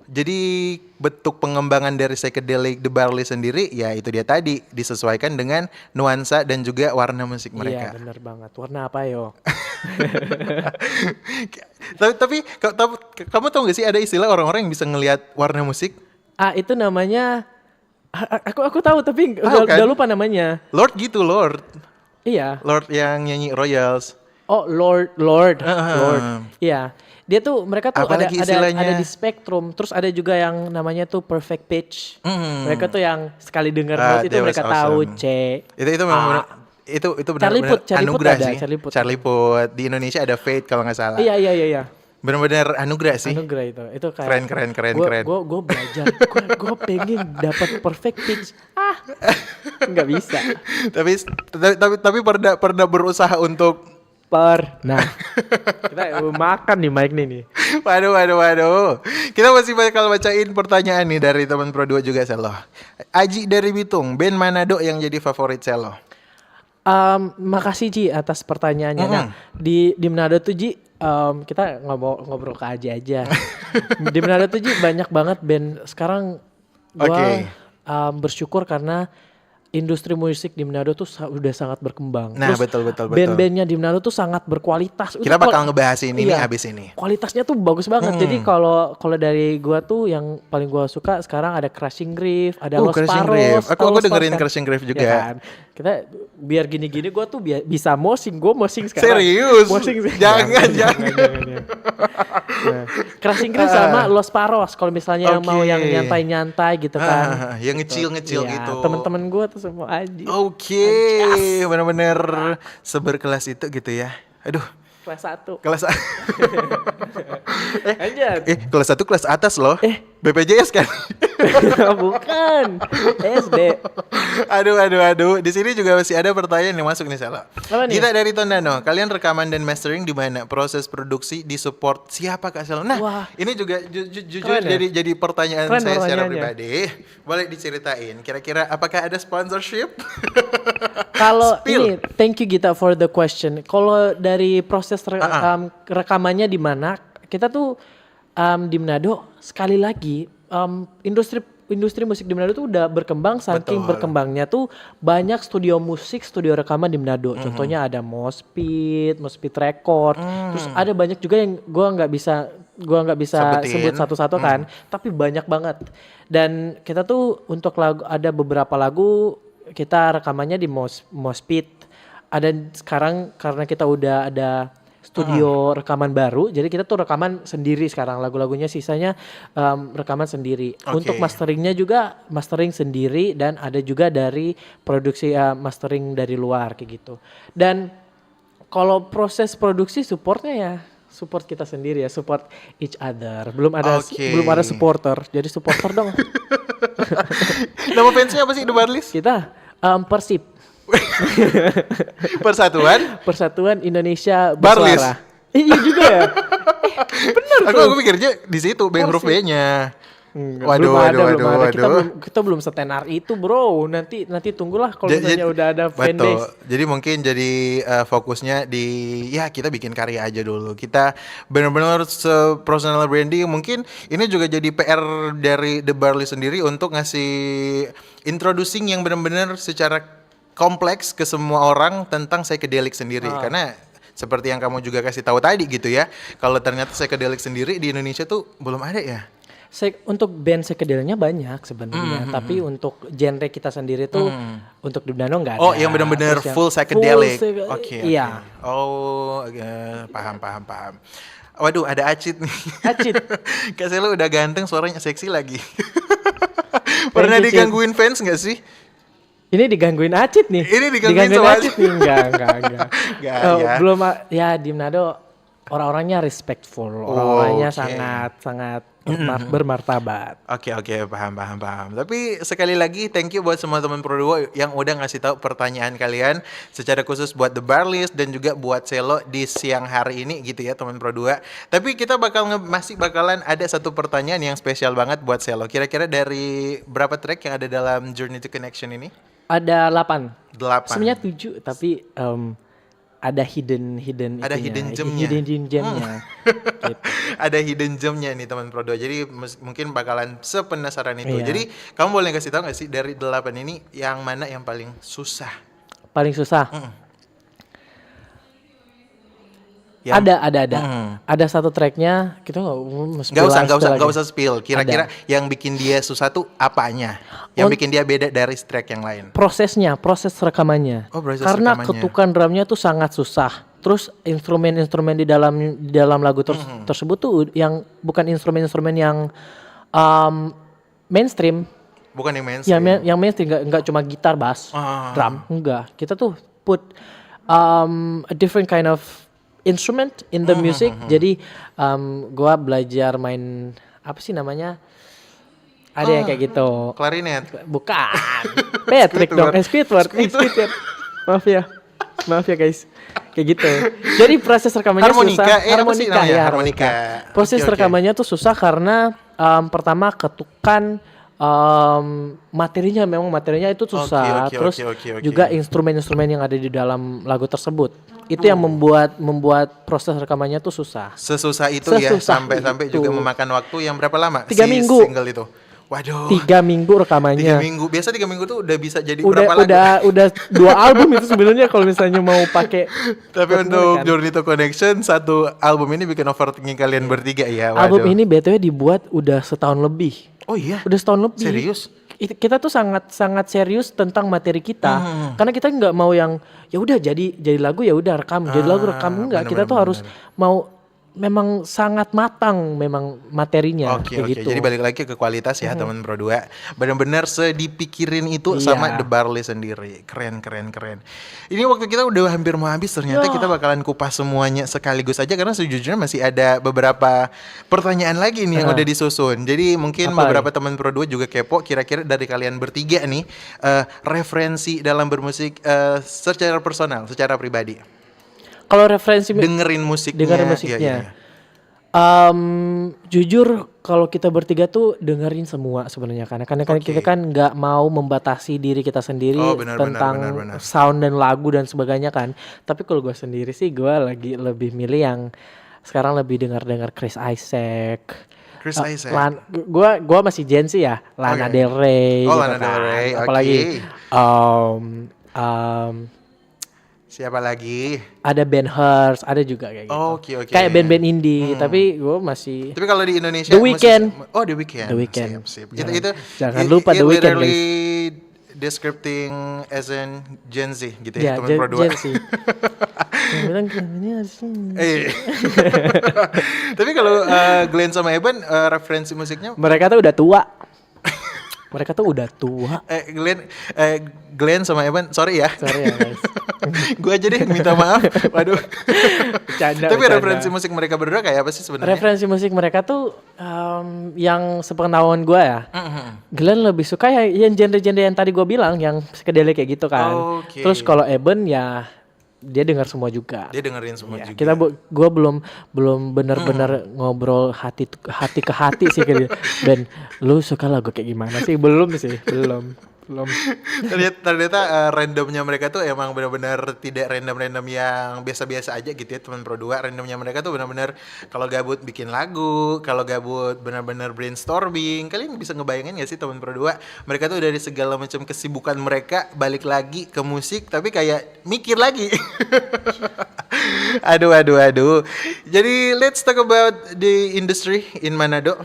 Jadi bentuk pengembangan dari psychedelic The Barley sendiri ya itu dia tadi disesuaikan dengan nuansa dan juga warna musik mereka. Iya benar banget. Warna apa yo? tapi kamu tahu gak sih ada istilah orang-orang yang bisa ngelihat warna musik? Itu namanya aku tahu tapi kan? udah lupa namanya. Lord. Iya. Lord yang nyanyi Royals. Oh, Lord. Iya. Dia tuh mereka tuh Apa lagi istilahnya? ada di Spectrum, terus ada juga yang namanya tuh Perfect Pitch. Mereka tuh yang sekali denger note itu that mereka was tahu awesome. C. Itu memang benar, itu Charlie benar-benar Puth, Charlie Puth anugerah ada, sih. Charlie Puth. Di Indonesia ada Fate kalau nggak salah. Iya. Benar-benar anugerah sih. Anugerah itu kayak Keren. Gue belajar, gue pengen dapat perfect pitch. Nggak bisa. tapi pernah berusaha untuk Nah, kita makan nih mic nih. Waduh. Kita masih bakal bacain pertanyaan nih dari teman Pro 2 juga Selo. Aji dari Bitung, band Manado yang jadi favorit Selo? Makasih Ji atas pertanyaannya. Nah, di Manado tuh Ji, kita ngobrol ke Aji aja. Di Manado tuh Ji banyak banget band. Sekarang gua bersyukur karena industri musik di Manado tuh udah sangat berkembang. Nah, Terus betul. band-bandnya di Manado tuh sangat berkualitas. Kita bakal ngebahas ini nih abis ini. Kualitasnya tuh bagus banget. Jadi kalau dari gua tuh yang paling gua suka sekarang ada Crushing Grief, ada Los Crushing Paros. Grief. Aku Los dengerin Paros kan? Crushing Grief juga. Ya kan? Kita biar gini-gini gua tuh bisa mosing sekarang. Serius? Mosing. Jangan. Nah, Crushing Grief sama Los Paros kalau misalnya yang mau yang nyantai-nyantai gitu kan. Yang ngecil Iya, gitu. Temen-temen gua tuh semua Aji. Oke, benar-benar seberkelas itu gitu ya. Aduh, Kelas 1. kelas Anjir. kelas 1 kelas atas loh. BPJS kan? Bukan. SD. Aduh. Di sini juga masih ada pertanyaan yang masuk nih Sela. Apa nih? Kita dari Tondano. Kalian rekaman dan mastering di mana? Proses produksi di support siapa Kak Sela? Nah, Wah. ini juga jujur Keren ya? jadi pertanyaan Keren saya secara pertanyaannya. pribadi. Boleh diceritain. Kira-kira apakah ada sponsorship? Kalau Spill. ini, thank you Gita for the question. Kalau dari proses rekamannya di mana? Kita tuh di Manado sekali lagi industri musik di Manado tuh udah berkembang, saking berkembangnya tuh banyak studio musik, studio rekaman di Manado. Contohnya ada Mospit Record. Terus ada banyak juga yang gua nggak bisa Sebutin. sebut satu-satu kan, tapi banyak banget. Dan kita tuh untuk lagu, ada beberapa lagu kita rekamannya di Mospit. Ada sekarang karena kita udah ada studio rekaman baru, jadi kita tuh rekaman sendiri sekarang, lagu-lagunya sisanya rekaman sendiri. Untuk masteringnya juga mastering sendiri, dan ada juga dari produksi mastering dari luar kayak gitu. Dan kalau proses produksi supportnya ya support kita sendiri ya, support each other. Belum ada supporter, jadi supporter dong. Nama fansnya apa sih The Barlis? Kita Persib. Persatuan Indonesia Barlis. Bersuara. Iya juga ya. Bener. Aku pikirnya di situ B huruf B-nya. Belum ada. Kita belum setenar itu, bro. Nanti tunggulah kalau misalnya udah ada fanbase. Jadi mungkin jadi fokusnya di kita bikin karya aja dulu. Kita benar-benar personal branding. Mungkin ini juga jadi PR dari The Barley sendiri untuk ngasih introducing yang benar-benar secara kompleks ke semua orang tentang psychedelic sendiri. Karena seperti yang kamu juga kasih tahu tadi gitu ya, kalau ternyata psychedelic sendiri di Indonesia tuh belum ada ya. Untuk band psychedelicnya banyak sebenarnya, tapi untuk genre kita sendiri tuh untuk di Manado nggak ada. Oh, yang benar-benar full psychedelic. Oke. Iya. Oh, paham. Waduh, ada Acit nih. Acit. Kak Selo udah ganteng, suaranya seksi lagi. Pernah digangguin fans nggak sih? Ini digangguin Acit nih. Ini digangguin sama Acit nih. Enggak. Ya. Belum ya di Manado orang-orangnya respectful. Orangnya sangat bermartabat. Oke, paham. Tapi sekali lagi thank you buat semua teman Pro 2 yang udah ngasih tahu pertanyaan kalian secara khusus buat The Barlis dan juga buat Selo di siang hari ini gitu ya teman Pro 2. Tapi kita masih bakalan ada satu pertanyaan yang spesial banget buat Selo. Kira-kira dari berapa track yang ada dalam Journey to Connection ini? Ada 8. Sebenarnya 7 tapi ada hidden gemnya. Gitu. Ada hidden gemnya nih teman Pro 2. Jadi mungkin bakalan sepenasaran itu. Jadi kamu boleh kasih tahu nggak sih dari 8 ini yang mana yang paling susah? Paling susah. Ada. Ada satu tracknya kita nggak usah spill. Kira-kira yang bikin dia susah tuh apanya? Yang bikin dia beda dari track yang lain? Proses rekamannya. Oh, proses karena rekamannya. ketukan drumnya tuh sangat susah. Terus instrumen-instrumen di dalam lagu tersebut tuh yang bukan instrumen-instrumen yang mainstream. Bukan yang mainstream. Yang mainstream enggak cuma gitar, bass, drum, enggak. Kita tuh put a different kind of instrument in the music. Jadi gua belajar main apa sih namanya? Ada yang kayak gitu. Klarinet. Bukan. Patrick dong. Squidward. Maaf ya guys. Kayak gitu. Jadi proses rekamannya harmonika, susah. Harmonika. Proses rekamannya tuh susah karena pertama ketukan materinya itu susah. Terus juga instrumen-instrumen yang ada di dalam lagu tersebut. Itu yang membuat proses rekamannya tuh susah. Sesusah itu ya, sampai juga memakan waktu yang berapa lama? 3 minggu. Single itu. Waduh. 3 minggu rekamannya. 3 minggu. Biasa 3 minggu tuh udah bisa jadi berapa lagu? Udah 2 album itu sebenarnya kalau misalnya mau pakai. Tapi untuk Journey to Connection, satu album ini bikin overthinking kalian bertiga ya. Waduh. Album ini BTW dibuat udah setahun lebih. Oh iya. Udah setahun lebih. Serius? Kita tuh sangat serius tentang materi kita. Karena kita nggak mau yang ya udah jadi lagu ya udah rekam, jadi lagu rekam enggak. Kita tuh harus mau memang sangat matang memang materinya. Oke. Gitu. Jadi balik lagi ke kualitas ya teman Pro 2. Benar-benar sedipikirin itu sama The Barley sendiri. Keren. Ini waktu kita udah hampir mau habis, ternyata kita bakalan kupas semuanya sekaligus aja karena sejujurnya masih ada beberapa pertanyaan lagi nih yang udah disusun. Jadi mungkin beberapa teman Pro 2 juga kepo kira-kira dari kalian bertiga nih referensi dalam bermusik secara personal, secara pribadi. Kalau referensi dengerin musiknya. Iya. Jujur kalau kita bertiga tuh dengerin semua sebenarnya karena kita kan nggak mau membatasi diri kita sendiri tentang sound dan lagu dan sebagainya kan. Tapi kalau gue sendiri sih gue lagi lebih milih yang sekarang lebih dengar Chris Isaac. Gue masih Gen Z ya, Lana Del Rey. Lana Del Rey. Apalagi siapa lagi? Ada Ben Hurst, ada juga kayak gitu. Oke. Kayak band-band indie, tapi gue masih. Tapi kalau di Indonesia The Weeknd. The Weeknd. Sip. Itu jangan lupa The Weeknd, guys. Describing as in Gen Z gitu ya, teman Pro 2. Gen Z. Bilang ini Tapi kalau Glenn sama Evan referensi musiknya? Mereka tuh udah tua. Glenn sama Evan, sorry ya guys. Gue aja deh minta maaf. Waduh. Tapi referensi musik mereka berdua kayak apa sih sebenarnya? Referensi musik mereka tuh yang sepengetahuan gue ya. Glenn lebih suka ya yang genre-genre yang tadi gue bilang, yang psychedelic kayak gitu kan. Terus kalau Evan ya dia dengar semua juga. Dia dengerin semua juga. Gue belum benar-benar ngobrol hati ke hati sih kayak Ben, lu suka lagu kayak gimana sih? Belum. Ternyata randomnya mereka tuh emang benar-benar tidak random yang biasa-biasa aja gitu ya teman Pro 2. Randomnya mereka tuh benar-benar kalau gabut bikin lagu, kalau gabut benar-benar brainstorming. Kalian bisa ngebayangin gak sih teman Pro 2? Mereka tuh dari segala macam kesibukan mereka balik lagi ke musik tapi kayak mikir lagi. Aduh. Jadi let's talk about the industry in Manado.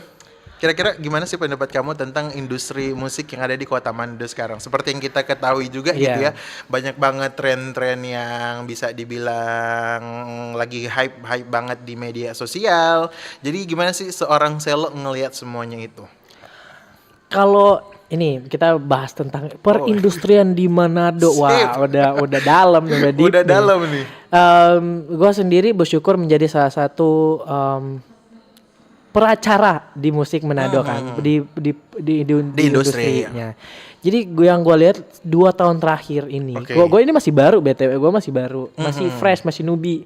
Kira-kira gimana sih pendapat kamu tentang industri musik yang ada di Kota Manado sekarang? Seperti yang kita ketahui juga gitu ya, banyak banget tren-tren yang bisa dibilang lagi hype banget di media sosial. Jadi gimana sih seorang Selo ngelihat semuanya itu? Kalau ini kita bahas tentang perindustrian di Manado. Wah, udah dalam nih, udah dalam nih. Gue sendiri bersyukur menjadi salah satu peracara di musik Manado kan, di industrinya. Jadi yang gue lihat 2 tahun terakhir ini, gue ini masih baru BTW, gue masih baru, masih fresh, masih newbie.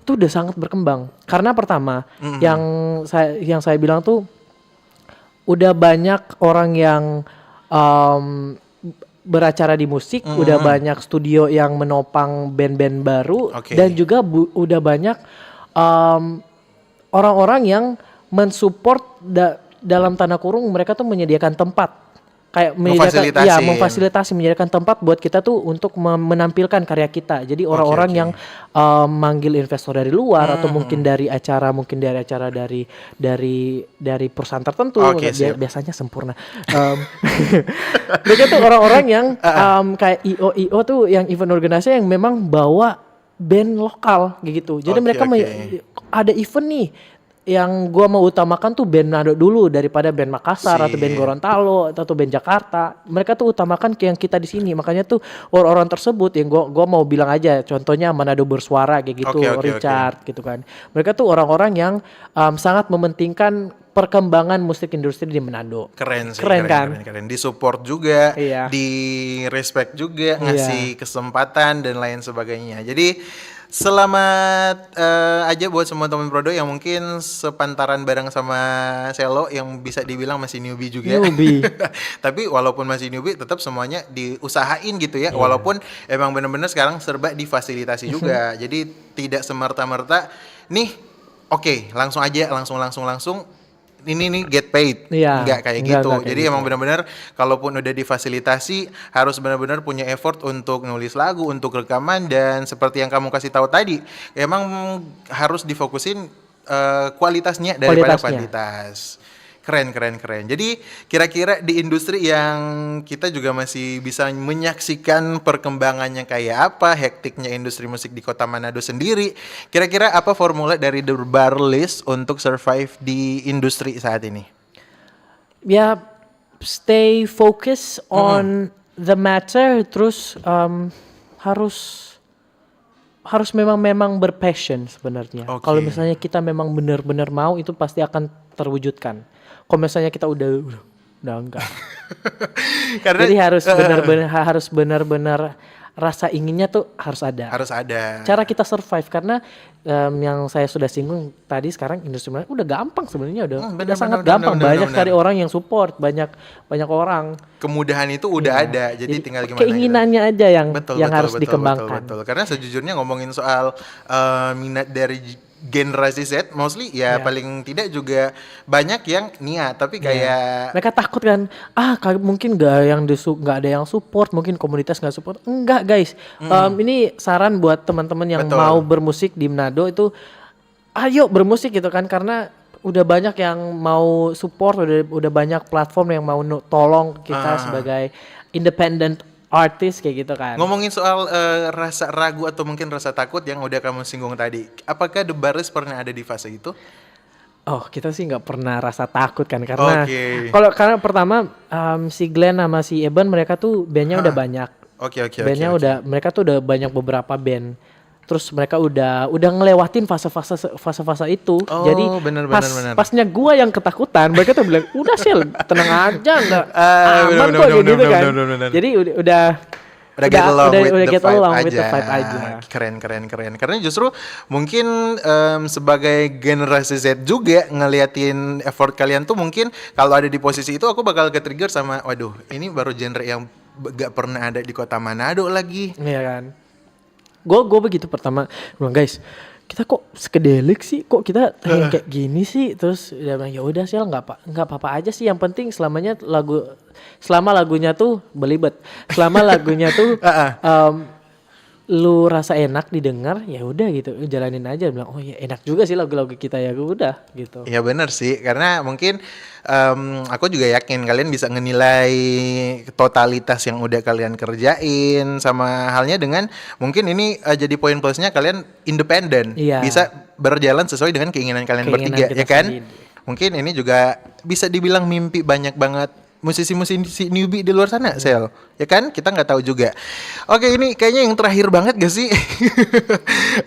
Itu udah sangat berkembang. Karena pertama, yang saya bilang tuh udah banyak orang yang beracara di musik, udah banyak studio yang menopang band-band baru, dan juga udah banyak orang-orang yang mensupport dalam tanda kurung, mereka tuh menyediakan tempat kayak memfasilitasi menyediakan tempat buat kita tuh untuk menampilkan karya kita. Jadi orang-orang yang manggil investor dari luar atau mungkin dari acara dari perusahaan tertentu, biasanya Sempurna. Mereka tuh orang-orang yang kayak IO tuh yang event organizer yang memang bawa band lokal kayak gitu. Jadi Oke, mereka oke. ada event nih yang gua mau utamakan tuh band Manado dulu daripada band Makassar atau band Sip. Gorontalo atau band Jakarta. Mereka tuh utamakan yang kita di sini. Makanya tuh orang-orang tersebut yang gua mau bilang aja, contohnya Manado Bersuara kayak gitu, Oke, oke, Richard gitu kan. Mereka tuh orang-orang yang sangat mementingkan perkembangan musik industri di Manado. Keren sih, Keren kan? keren. Di support juga, Iya. di respect juga, ngasih kesempatan dan lain sebagainya. Jadi selamat aja buat semua teman Prodo yang mungkin sepantaran bareng sama Selo yang bisa dibilang masih newbie juga. Newbie. Tapi walaupun masih newbie tetap semuanya diusahain gitu ya. Walaupun emang bener-bener sekarang serba difasilitasi juga. Jadi tidak semerta-merta nih oke, langsung aja langsung ini nih get paid. Iya, Enggak kayak enggak gitu. kayak Jadi gitu. emang benar-benar kalaupun udah difasilitasi harus benar-benar punya effort untuk nulis lagu, untuk rekaman dan seperti yang kamu kasih tahu tadi, emang harus difokusin kualitasnya daripada Kualitasnya. kuantitas. Keren. Jadi kira-kira di industri yang kita juga masih bisa menyaksikan perkembangannya kayak apa, hektiknya industri musik di Kota Manado sendiri. Kira-kira apa formula dari The Barlist untuk survive di industri saat ini? Ya, stay focus on the matter, terus harus memang berpassion sebenarnya. Oke. Kalau misalnya kita memang benar-benar mau, itu pasti akan terwujudkan. Kalau misalnya kita udah enggak. Karena Jadi harus benar-benar rasa inginnya tuh harus ada. harus ada. Cara kita survive karena yang saya sudah singgung tadi, sekarang industri musik udah gampang sebenarnya, udah sangat gampang. Banyak sekali orang yang support, banyak orang. Kemudahan itu udah ada, jadi tinggal gimana keinginannya aja yang Betul, harus betul, dikembangkan. betul. Karena sejujurnya ngomongin soal minat dari generasi Z, mostly ya paling tidak juga banyak yang niat, tapi kayak Mereka takut kan, mungkin nggak ada yang support, mungkin komunitas nggak support. Enggak guys, ini saran buat teman-teman yang Betul. mau bermusik di Manado itu, ayo bermusik gitu kan, karena udah banyak yang mau support, udah banyak platform yang mau tolong kita sebagai independent artist kayak gitu kan. ngomongin soal rasa ragu atau mungkin rasa takut yang udah kamu singgung tadi. Apakah The Barlist pernah ada di fase itu? Oh, kita sih nggak pernah rasa takut kan, karena Oke. karena pertama si Glenn sama si Eben mereka tuh bandnya udah banyak. Oke. Bandnya mereka tuh udah banyak beberapa band. Terus mereka udah ngelewatin fase-fase itu. Oh, Jadi bener. pasnya gua yang ketakutan, mereka tuh bilang, "Udah Sil, tenang aja, enggak aman bener, kok," bener, gitu kan. bener. Jadi udah get along with the vibe aja. Keren. Karena justru mungkin sebagai generasi Z juga ngeliatin effort kalian tuh, mungkin kalau ada di posisi itu aku bakal ke-trigger sama, waduh, ini baru genre yang gak pernah ada di Kota Manado lagi. Iya kan. Gue begitu pertama, bilang, guys, kita kok skedelik sih, kok kita kayak gini sih. Terus dia bilang, ya udah sih, nggak apa-apa aja sih, yang penting selama lagunya tuh belibet, selama lagunya tuh lu rasa enak didengar, ya udah gitu, jalanin aja. Bilang, oh ya enak juga sih lagu-lagu kita, ya udah gitu. Ya benar sih, karena mungkin aku juga yakin kalian bisa ngenilai totalitas yang udah kalian kerjain, sama halnya dengan mungkin ini jadi poin plusnya kalian independen, Iya. bisa berjalan sesuai dengan keinginan kalian Keinginan bertiga, kita ya kan? sendiri. Mungkin ini juga bisa dibilang mimpi banyak banget musisi-musisi newbie di luar sana, Sel. Ya kan? Kita nggak tahu juga. Oke, ini kayaknya yang terakhir banget gak sih?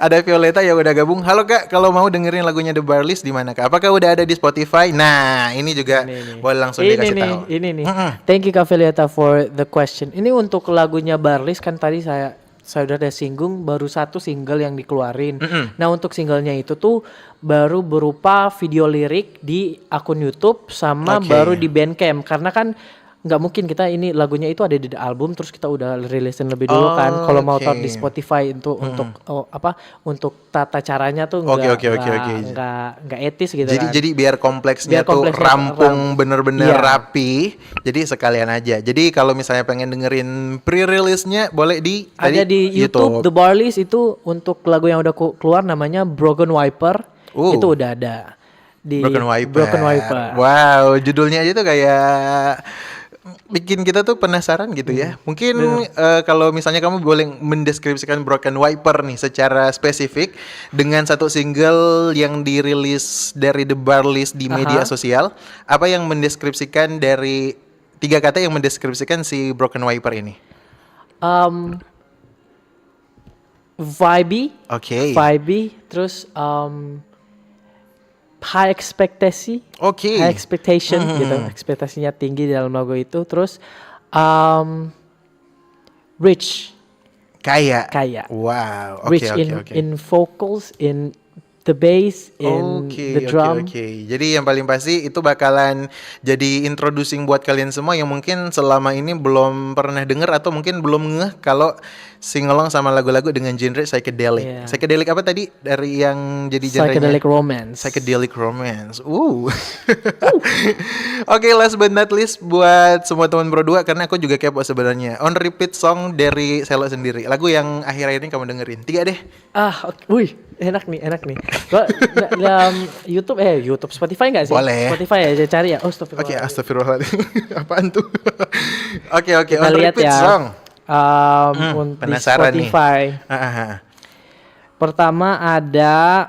Ada Violeta yang udah gabung. Halo Kak, kalau mau dengerin lagunya The Barlist di mana Kak? Apakah udah ada di Spotify? Nah, ini juga boleh langsung dikasih tahu. Ini nih. Thank you Kak Velieta for the question. Ini untuk lagunya Barlist, kan tadi saya udah singgung, baru satu single yang dikeluarin. Nah, untuk singlenya itu tuh baru berupa video lirik di akun YouTube sama Oke. baru di Bandcamp, karena kan nggak mungkin kita ini lagunya itu ada di album terus kita udah rilisin lebih dulu kan. Kalau mau Oke. taruh di Spotify untuk tata caranya tuh Oke. nggak etis gitu kan. Jadi biar kompleksnya Biar tuh kompleksnya rampung bener-bener Iya. rapi. Jadi sekalian aja. Jadi kalau misalnya pengen dengerin pre-release-nya boleh di Ada di YouTube The Barlist itu untuk lagu yang udah keluar namanya Broken Wiper. Itu udah ada di Broken Wiper. Broken Wiper. Wow, judulnya aja tuh kayak bikin kita tuh penasaran gitu ya. Mungkin kalau misalnya kamu boleh mendeskripsikan Broken Wiper nih secara spesifik dengan satu single yang dirilis dari The Bar List di media sosial, apa yang mendeskripsikan dari 3 kata yang mendeskripsikan si Broken Wiper ini? Vibey, terus high expectation, high expectation gitu, ekspektasinya tinggi dalam lagu itu. Terus rich, kaya, Wow, rich in vocals, in the bass, in the drum. Jadi yang paling pasti itu bakalan jadi introducing buat kalian semua yang mungkin selama ini belum pernah denger atau mungkin belum ngeh kalau singalong sama lagu-lagu dengan genre psychedelic. Psychedelic apa tadi dari yang jadi genrenya? Psychedelic romance. Oke, last but not least buat semua teman Pro 2 karena aku juga kepo sebenarnya. On repeat song dari Selo sendiri. Lagu yang akhir-akhir ini kamu dengerin. 3 deh. Enak nih. Gua YouTube Spotify enggak sih? Boleh. Spotify ya, cari ya. Oke, astagfirullahaladzim. Apaan tuh? Oke, Kita on lihat repeat ya. song. Di Spotify. Pertama ada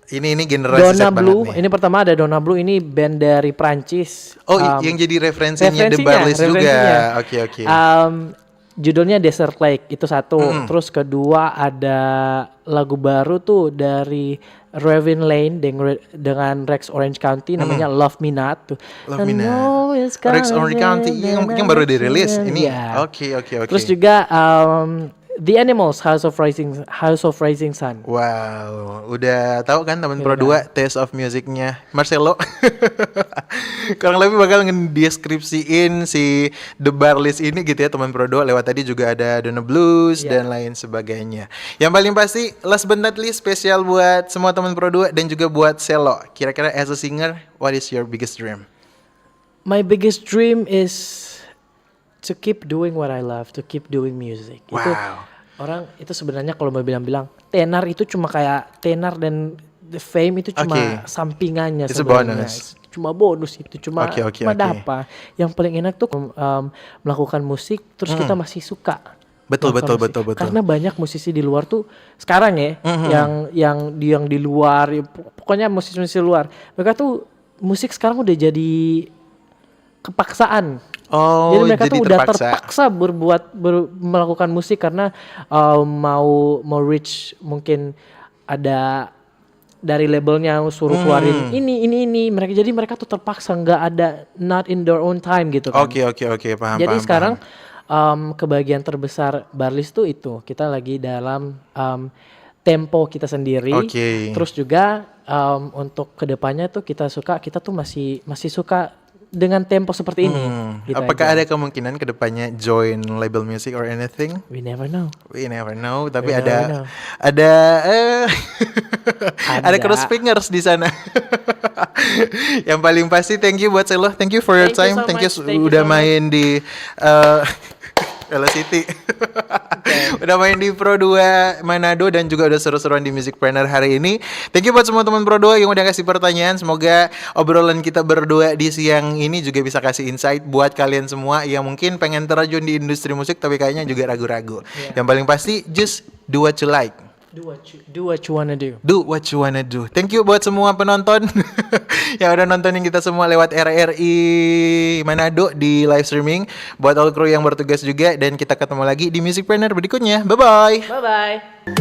ini generasi Donna set Blue. banget nih. Ini pertama ada Donna Blue, ini band dari Prancis. Yang jadi referensinya The Bar List juga. Oke. Judulnya Desert Lake, itu satu. Terus kedua ada lagu baru tuh dari Raven Lane dengan Rex Orange County, namanya Love Me Not tuh. Love Me Not. Rex Orange County yang baru dirilis ini. Oke. Terus juga The Animals, House of Rising Sun. Wow, udah tahu kan teman Pro 2 taste of musicnya Marcelo. Kurang lebih bakal ngedeskripsiin si The Bar List ini gitu ya teman Pro 2. Lewat tadi juga ada Donna Blues dan lain sebagainya. Yang paling pasti last but not least spesial buat semua teman Pro 2 dan juga buat Selo. Kira-kira as a singer, what is your biggest dream? My biggest dream is to keep doing what I love, to keep doing music. Wow. Itu orang itu sebenarnya kalau mau bilang tenar itu cuma kayak tenar dan the fame itu cuma sampingannya sebenarnya. Cuma bonus itu cuma apa. Yang paling enak tuh melakukan musik terus kita masih suka. Betul. Karena banyak musisi di luar tuh sekarang ya yang di luar pokoknya musisi luar. Mereka tuh musik sekarang udah jadi kepaksaan. Jadi mereka tuh udah terpaksa melakukan musik karena mau reach, mungkin ada dari labelnya suruh keluarin ini mereka tuh terpaksa, nggak ada, not in their own time gitu kan. Oke, paham. Jadi sekarang kebahagiaan terbesar Barlis tuh itu kita lagi dalam tempo kita sendiri. Terus juga untuk kedepannya tuh kita tuh masih suka dengan tempo seperti ini. Gitu apakah aja. ada kemungkinan kedepannya join label music or anything? We never know. Tapi ada cross fingers di sana. Yang paling pasti thank you buat Selo. Thank you for your time. Thank you udah main di Hello City. Udah main di Pro 2 Manado dan juga udah seru-seruan di Musicpreneur hari ini. Thank you buat semua teman Pro 2 yang udah kasih pertanyaan. Semoga obrolan kita berdua di siang ini juga bisa kasih insight buat kalian semua yang mungkin pengen terjun di industri musik tapi kayaknya juga ragu-ragu. Yang paling pasti just do what you like. Do what you wanna do. Do what you wanna do. Thank you buat semua penonton yang udah nontonin kita semua lewat RRI Manado di live streaming. Buat all crew yang bertugas juga, dan kita ketemu lagi di Musicpreneur berikutnya. Bye bye.